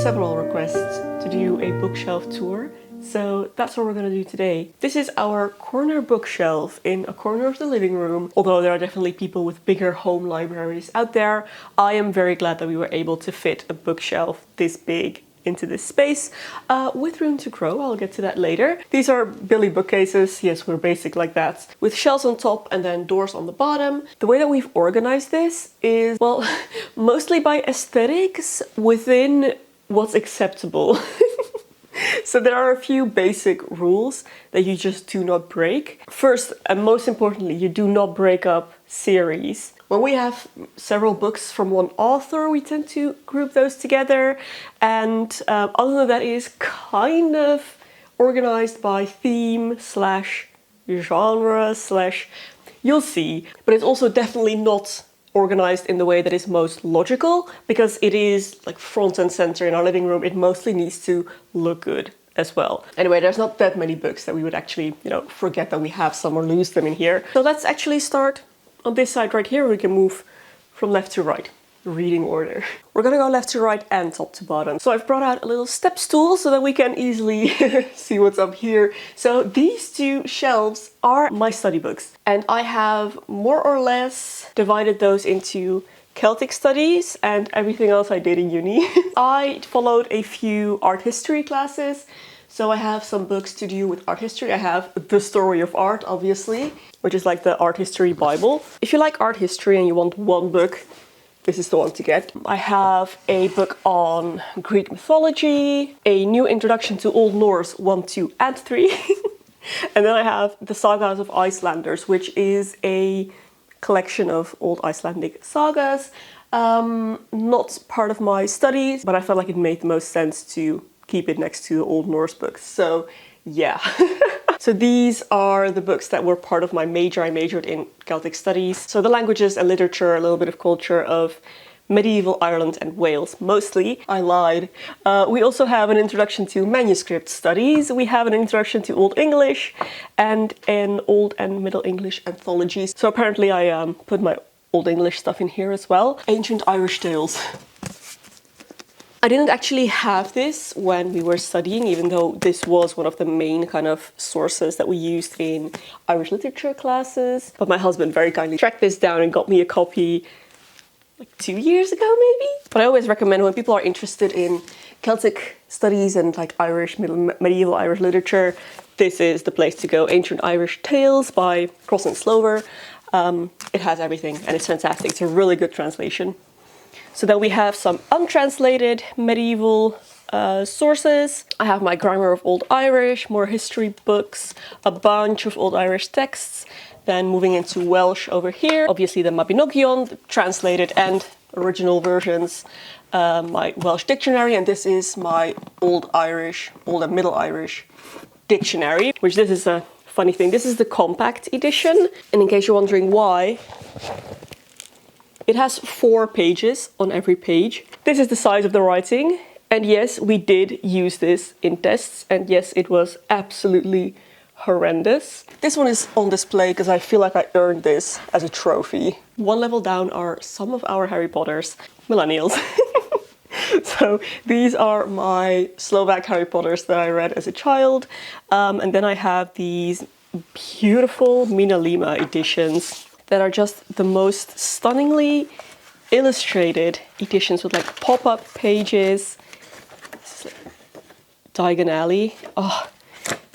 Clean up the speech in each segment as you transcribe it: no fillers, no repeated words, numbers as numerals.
several requests to do a bookshelf tour, so that's what we're going to do today. This is our corner bookshelf in a corner of the living room. Although there are definitely people with bigger home libraries out there, I am very glad that we were able to fit a bookshelf this big into this space, with room to grow. I'll get to that later. These are Billy bookcases. Yes, we're basic like that, with shelves on top and then doors on the bottom. The way that we've organized this is, well, mostly by aesthetics within what's acceptable. So there are a few basic rules that you just do not break. First, and most importantly, you do not break up series. When we have several books from one author, we tend to group those together. And other than that, it is kind of organized by theme slash genre slash, you'll see. But it's also definitely not organized in the way that is most logical, because it is like front and center in our living room. It mostly needs to look good as well. Anyway, there's not that many books that we would actually, forget that we have some or lose them in here. So let's actually start on this side right here. We can move from left to right, reading order. We're gonna go left to right and top to bottom. So I've brought out a little step stool so that we can easily see what's up here. So these two shelves are my study books, and I have more or less divided those into Celtic studies and everything else I did in uni. I followed a few art history classes, so I have some books to do with art history. I have The Story of Art, obviously, which is like the art history Bible. If you like art history and you want one book, this is the one to get. I have a book on Greek mythology, a new introduction to Old Norse 1, 2, and 3. And then I have The Sagas of Icelanders, which is a collection of old Icelandic sagas. Not part of my studies, but I felt like it made the most sense to keep it next to the Old Norse books. So yeah. So these are the books that were part of my major. I majored in Celtic studies. So the languages and literature, a little bit of culture of medieval Ireland and Wales, mostly. I lied. We also have an introduction to manuscript studies. We have an introduction to Old English and an Old and Middle English anthologies. So apparently I put my Old English stuff in here as well. Ancient Irish tales. I didn't actually have this when we were studying, even though this was one of the main kind of sources that we used in Irish literature classes. But my husband very kindly tracked this down and got me a copy like 2 years ago, maybe? But I always recommend, when people are interested in Celtic studies and like Irish, medieval Irish literature, this is the place to go. Ancient Irish Tales by Cross and Slover. It has everything and it's fantastic. It's a really good translation. So then we have some untranslated medieval sources. I have my Grammar of Old Irish, more history books, a bunch of Old Irish texts. Then moving into Welsh over here, obviously the Mabinogion, the translated and original versions, my Welsh dictionary, and this is my Old Irish, Old and Middle Irish dictionary, which this is a funny thing. This is the compact edition, and in case you're wondering why, it has 4 pages on every page. This is the size of the writing, and yes, we did use this in tests, and yes, it was absolutely horrendous. This one is on display because I feel like I earned this as a trophy. One level down are some of our Harry Potters, millennials. So these are my Slovak Harry Potters that I read as a child. And then I have these beautiful Mina Lima editions that are just the most stunningly illustrated editions with like pop-up pages. This is like Diagon Alley. Oh,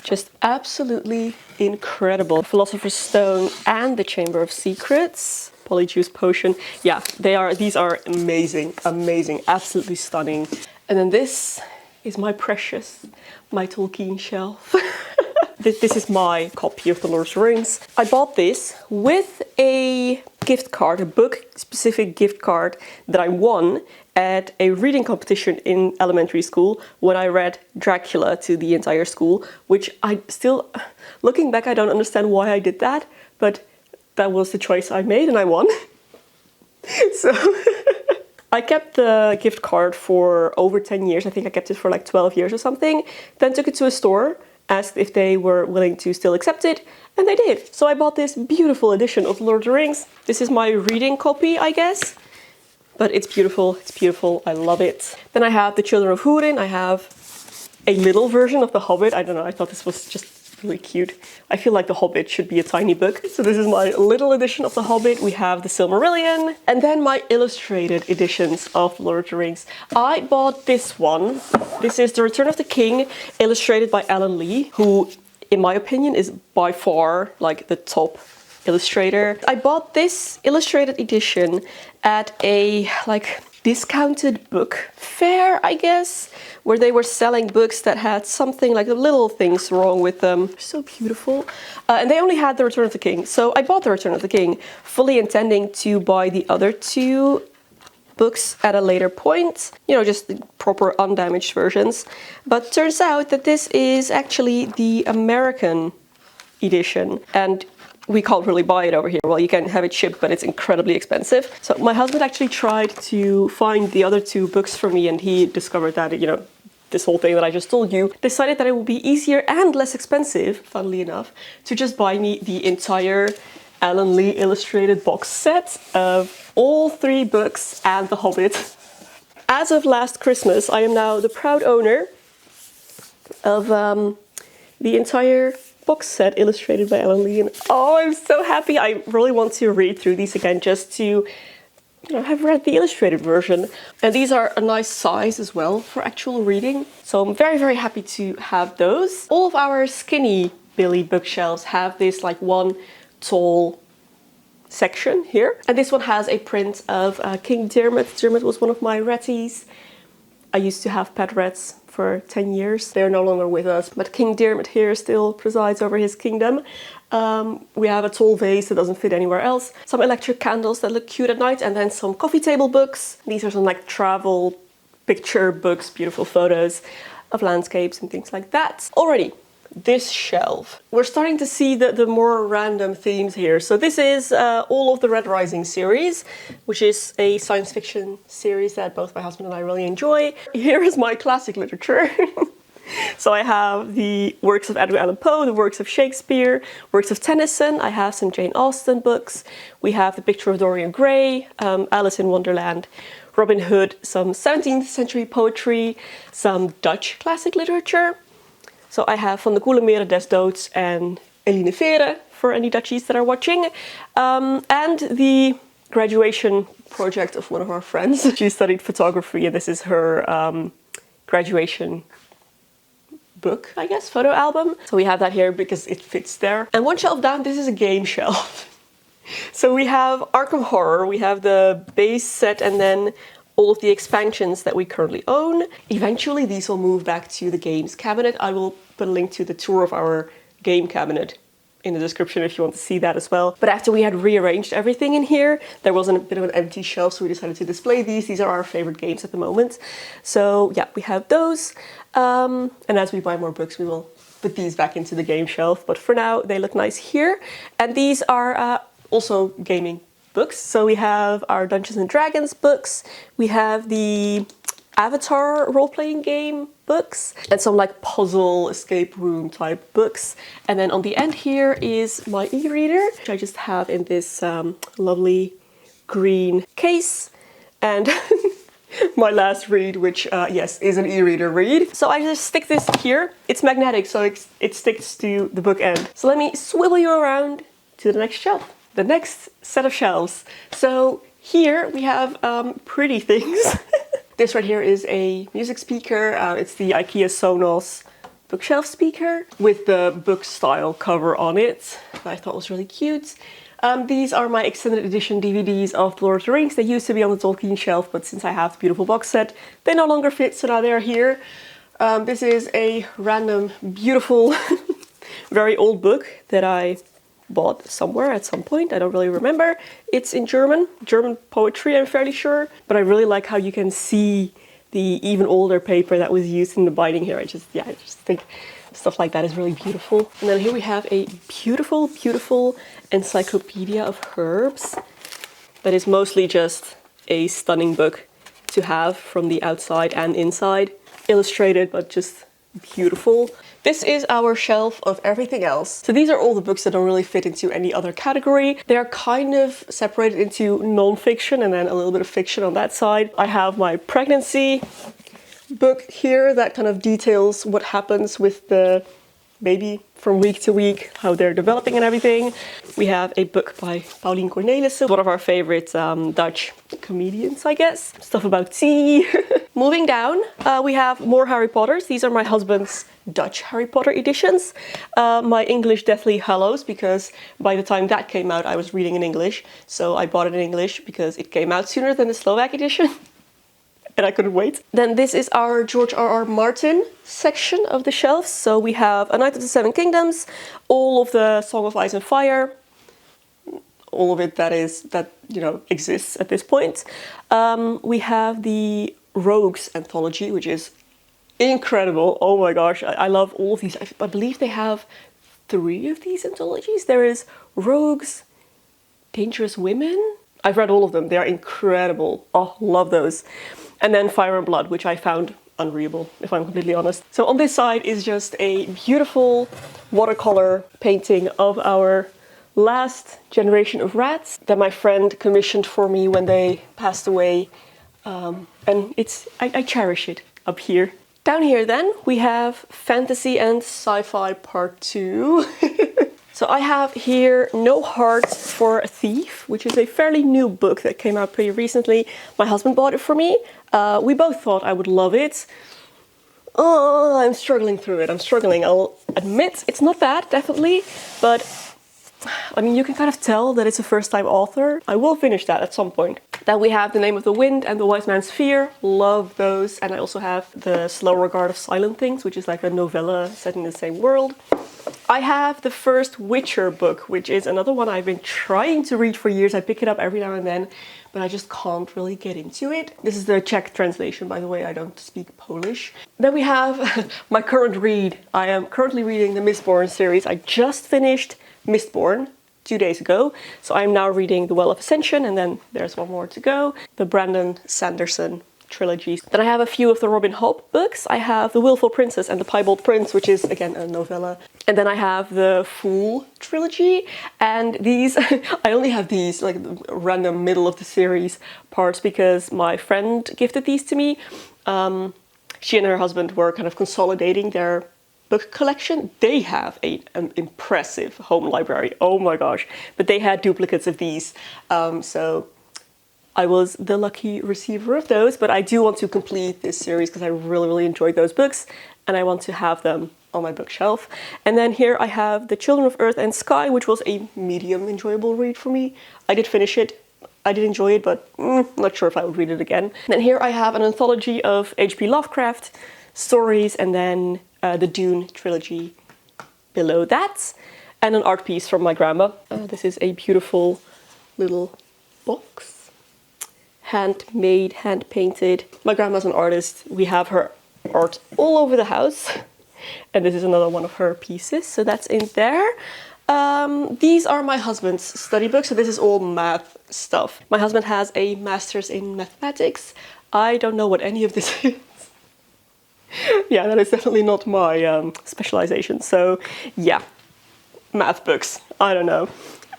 just absolutely incredible. Philosopher's Stone and the Chamber of Secrets. Polyjuice Potion. Yeah, these are amazing, amazing, absolutely stunning. And then this is my precious, my Tolkien shelf. This is my copy of The Lord of the Rings. I bought this with a gift card, a book-specific gift card that I won at a reading competition in elementary school when I read Dracula to the entire school, which I still, looking back, I don't understand why I did that, but that was the choice I made and I won. So I kept the gift card for over 10 years. I think I kept it for like 12 years or something. Then took it to a store, asked if they were willing to still accept it, and they did. So I bought this beautiful edition of Lord of the Rings. This is my reading copy, I guess. but it's beautiful. It's beautiful. I love it. Then I have The Children of Húrin. I have a little version of The Hobbit. I don't know. I thought this was just really cute. I feel like The Hobbit should be a tiny book. So this is my little edition of The Hobbit. We have The Silmarillion, and then my illustrated editions of Lord of the Rings. I bought this one. This is The Return of the King, illustrated by Alan Lee, who, in my opinion, is by far like the top illustrator. I bought this illustrated edition at a discounted book fair, I guess, where they were selling books that had something like little things wrong with them. So beautiful. And they only had The Return of the King. So I bought The Return of the King, fully intending to buy the other two books at a later point, you know, just the proper undamaged versions. But turns out that this is actually the American edition, and we can't really buy it over here. Well, you can have it shipped, but it's incredibly expensive. So my husband actually tried to find the other two books for me, and he discovered that, you know, this whole thing that I just told you, decided that it would be easier and less expensive, funnily enough, to just buy me the entire Alan Lee illustrated box set of all 3 books and The Hobbit. As of last Christmas, I am now the proud owner of the entire box set illustrated by Alan Lee, and oh, I'm so happy. I really want to read through these again just to, you know, have read the illustrated version. And these are a nice size as well for actual reading. So I'm very, very happy to have those. All of our skinny Billy bookshelves have this like one tall section here. And this one has a print of King Diarmid. Diarmid was one of my ratties. I used to have pet rats for 10 years. They're no longer with us, but King Diarmid here still presides over his kingdom. We have a tall vase that doesn't fit anywhere else, some electric candles that look cute at night, and then some coffee table books. These are some like travel picture books, beautiful photos of landscapes and things like that. Already, this shelf. We're starting to see the more random themes here. So this is all of the Red Rising series, which is a science fiction series that both my husband and I really enjoy. Here is my classic literature. So I have the works of Edgar Allan Poe, the works of Shakespeare, works of Tennyson. I have some Jane Austen books. We have The Picture of Dorian Gray, Alice in Wonderland, Robin Hood, some 17th century poetry, some Dutch classic literature. So I have Van de Koelemere, Des Doods, and Eline Vere for any Dutchies that are watching. And the graduation project of one of our friends. She studied photography, and this is her graduation book, I guess, photo album. So we have that here because it fits there. And one shelf down, this is a game shelf. So we have Arkham Horror, we have the base set, and then all of the expansions that we currently own. Eventually these will move back to the games cabinet. I will put a link to the tour of our game cabinet in the description if you want to see that as well. But after we had rearranged everything in here, there was a bit of an empty shelf, so we decided to display these. These are our favorite games at the moment. So yeah, we have those. And as we buy more books, we will put these back into the game shelf. But for now, they look nice here. And these are also gaming books. So we have our Dungeons and Dragons books. We have the Avatar role-playing game books and some like puzzle escape room type books. And then on the end here is my e-reader, which I just have in this lovely green case. And my last read, which yes, is an e-reader read. So I just stick this here. It's magnetic, so it sticks to the book end. So let me swivel you around to the next shelf. The next set of shelves. So here we have pretty things. This right here is a music speaker. It's the IKEA Sonos bookshelf speaker with the book style cover on it that I thought was really cute. These are my extended edition DVDs of Lord of the Rings. They used to be on the Tolkien shelf, but since I have the beautiful box set, they no longer fit, so now they're here. This is a random, beautiful, very old book that I bought somewhere at some point. I don't really remember. It's in German poetry, I'm fairly sure. But I really like how you can see the even older paper that was used in the binding here. I just think stuff like that is really beautiful. And then here we have a beautiful, beautiful encyclopedia of herbs that is mostly just a stunning book to have from the outside and inside. Illustrated, but just beautiful. This is our shelf of everything else. So these are all the books that don't really fit into any other category. They're kind of separated into non-fiction and then a little bit of fiction on that side. I have my pregnancy book here that kind of details what happens with the baby from week to week, how they're developing and everything. We have a book by Pauline Cornelissen, one of our favorite Dutch comedians, I guess. Stuff about tea. Moving down, we have more Harry Potters. These are my husband's Dutch Harry Potter editions. My English Deathly Hallows, because by the time that came out, I was reading in English. So I bought it in English because it came out sooner than the Slovak edition. And I couldn't wait. Then this is our George R.R. Martin section of the shelves. So we have A Knight of the Seven Kingdoms, all of the Song of Ice and Fire, all of it that exists at this point. We have the Rogues anthology, which is incredible. Oh my gosh, I love all of these. I believe they have 3 of these anthologies. There is Rogues, Dangerous Women. I've read all of them. They are incredible. Oh, love those. And then Fire and Blood, which I found unreadable, if I'm completely honest. So on this side is just a beautiful watercolor painting of our last generation of rats that my friend commissioned for me when they passed away. And I cherish it up here. Down here then, we have Fantasy and Sci-Fi Part 2. So I have here No Heart for a Thief, which is a fairly new book that came out pretty recently. My husband bought it for me. We both thought I would love it. Oh, I'm struggling through it. I'm struggling. I'll admit it's not bad, definitely. But, I mean, you can kind of tell that it's a first-time author. I will finish that at some point. Then we have The Name of the Wind and The Wise Man's Fear. Love those. And I also have The Slow Regard of Silent Things, which is like a novella set in the same world. I have the first Witcher book, which is another one I've been trying to read for years. I pick it up every now and then, but I just can't really get into it. This is the Czech translation, by the way. I don't speak Polish. Then we have my current read. I am currently reading the Mistborn series. I just finished Mistborn 2 days ago. So I'm now reading The Well of Ascension, and then there's one more to go. The Brandon Sanderson trilogy. Then I have a few of the Robin Hobb books. I have The Willful Princess and The Piebald Prince, which is again a novella. And then I have the Fool trilogy, and these I only have these like the random middle of the series parts because my friend gifted these to me. She and her husband were kind of consolidating their book collection. They have an impressive home library. Oh my gosh. But they had duplicates of these. So I was the lucky receiver of those, but I do want to complete this series because I really, really enjoyed those books and I want to have them on my bookshelf. And then here I have The Children of Earth and Sky, which was a medium enjoyable read for me. I did finish it. I did enjoy it, but not sure if I would read it again. And then here I have an anthology of H.P. Lovecraft stories and then the Dune trilogy below that. And an art piece from my grandma. This is a beautiful little box. Handmade, hand-painted. My grandma's an artist. We have her art all over the house. And this is another one of her pieces, so that's in there. These are my husband's study books, so this is all math stuff. My husband has a master's in mathematics. I don't know what any of this is. Yeah, that is definitely not my specialization. So yeah, math books, I don't know.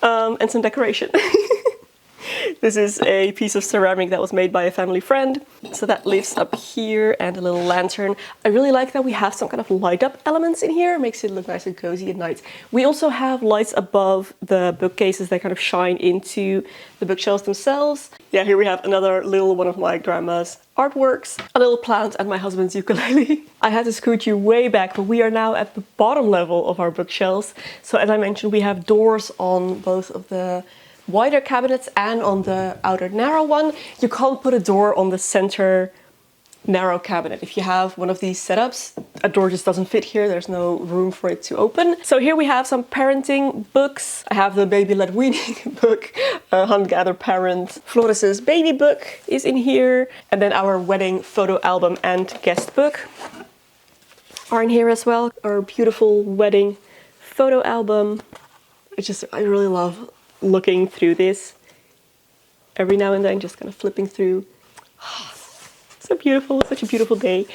And some decoration. This is a piece of ceramic that was made by a family friend. So that lives up here, and a little lantern. I really like that we have some kind of light up elements in here. It makes it look nice and cozy at night. We also have lights above the bookcases that kind of shine into the bookshelves themselves. Yeah, here we have another little one of my grandma's artworks, a little plant, and my husband's ukulele. I had to scoot you way back, but we are now at the bottom level of our bookshelves. So as I mentioned, we have doors on both of the wider cabinets and on the outer narrow one. You can't put a door on the center narrow cabinet. If you have one of these setups, a door just doesn't fit here. There's no room for it to open. So here we have some parenting books. I have the Baby-led weaning book, Hunt Gather Parent. Floris's baby book is in here. And then our wedding photo album and guest book are in here as well. Our beautiful wedding photo album. I really love looking through this every now and then, just kind of flipping through. So such a beautiful day.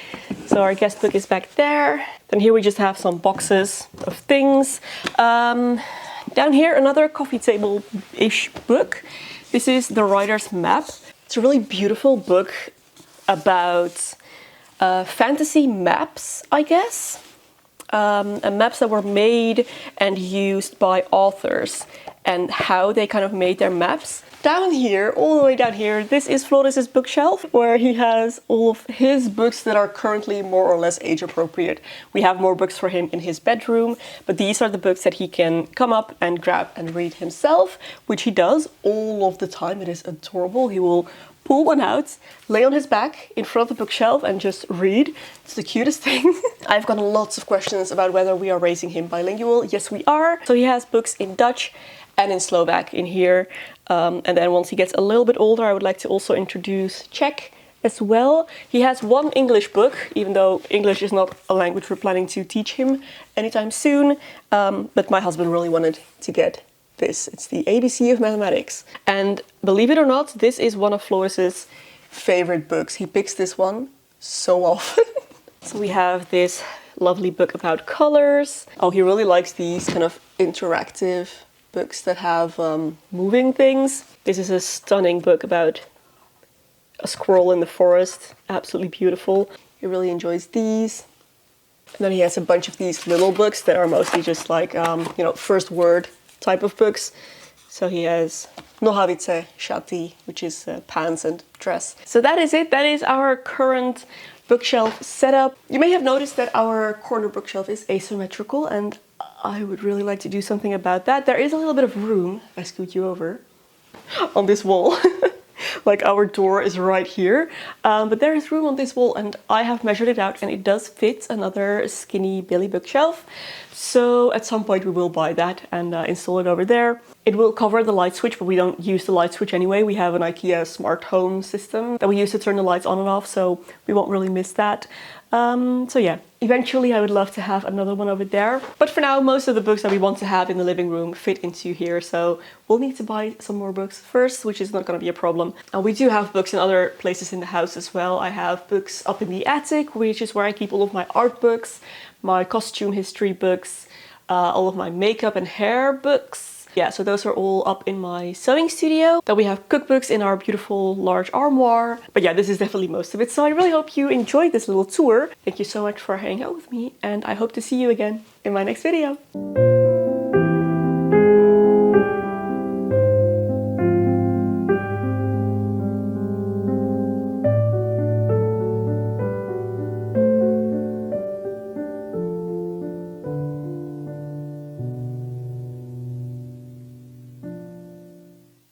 So our guest book is back there. Then here we just have some boxes of things. Down here, another coffee table-ish book. This is The Writer's Map. It's a really beautiful book about fantasy maps, I guess. And maps that were made and used by authors and how they kind of made their maps. Down here, all the way down here, this is Floris's bookshelf, where he has all of his books that are currently more or less age appropriate. We have more books for him in his bedroom, but these are the books that he can come up and grab and read himself, which he does all of the time. It is adorable. He will pull one out, lay on his back in front of the bookshelf and just read. It's the cutest thing. I've gotten lots of questions about whether we are raising him bilingual. Yes, we are. So he has books in Dutch and in Slovak in here. And then once he gets a little bit older, I would like to also introduce Czech as well. He has one English book, even though English is not a language we're planning to teach him anytime soon. But my husband really wanted to get this. It's the ABC of Mathematics. And believe it or not, this is one of Floris's favorite books. He picks this one so often. So we have this lovely book about colors. Oh, he really likes these kind of interactive books that have moving things. This is a stunning book about a squirrel in the forest. Absolutely beautiful. He really enjoys these. And then he has a bunch of these little books that are mostly just like, you know, first word type of books. So he has nohavice, šaty, which is pants and dress. So that is it. That is our current bookshelf setup. You may have noticed that our corner bookshelf is asymmetrical, and I would really like to do something about that. There is a little bit of room, if I scoot you over, on this wall. Like our door is right here, but there is room on this wall, and I have measured it out and it does fit another skinny Billy bookshelf. So at some point we will buy that and install it over there. It will cover the light switch, but we don't use the light switch anyway. We have an IKEA smart home system that we use to turn the lights on and off, so we won't really miss that. So yeah, eventually I would love to have another one over there. But for now, most of the books that we want to have in the living room fit into here. So we'll need to buy some more books first, which is not going to be a problem. And we do have books in other places in the house as well. I have books up in the attic, which is where I keep all of my art books, my costume history books, all of my makeup and hair books. Yeah, so those are all up in my sewing studio. Then we have cookbooks in our beautiful large armoire. But yeah, this is definitely most of it. So I really hope you enjoyed this little tour. Thank you so much for hanging out with me, and I hope to see you again in my next video.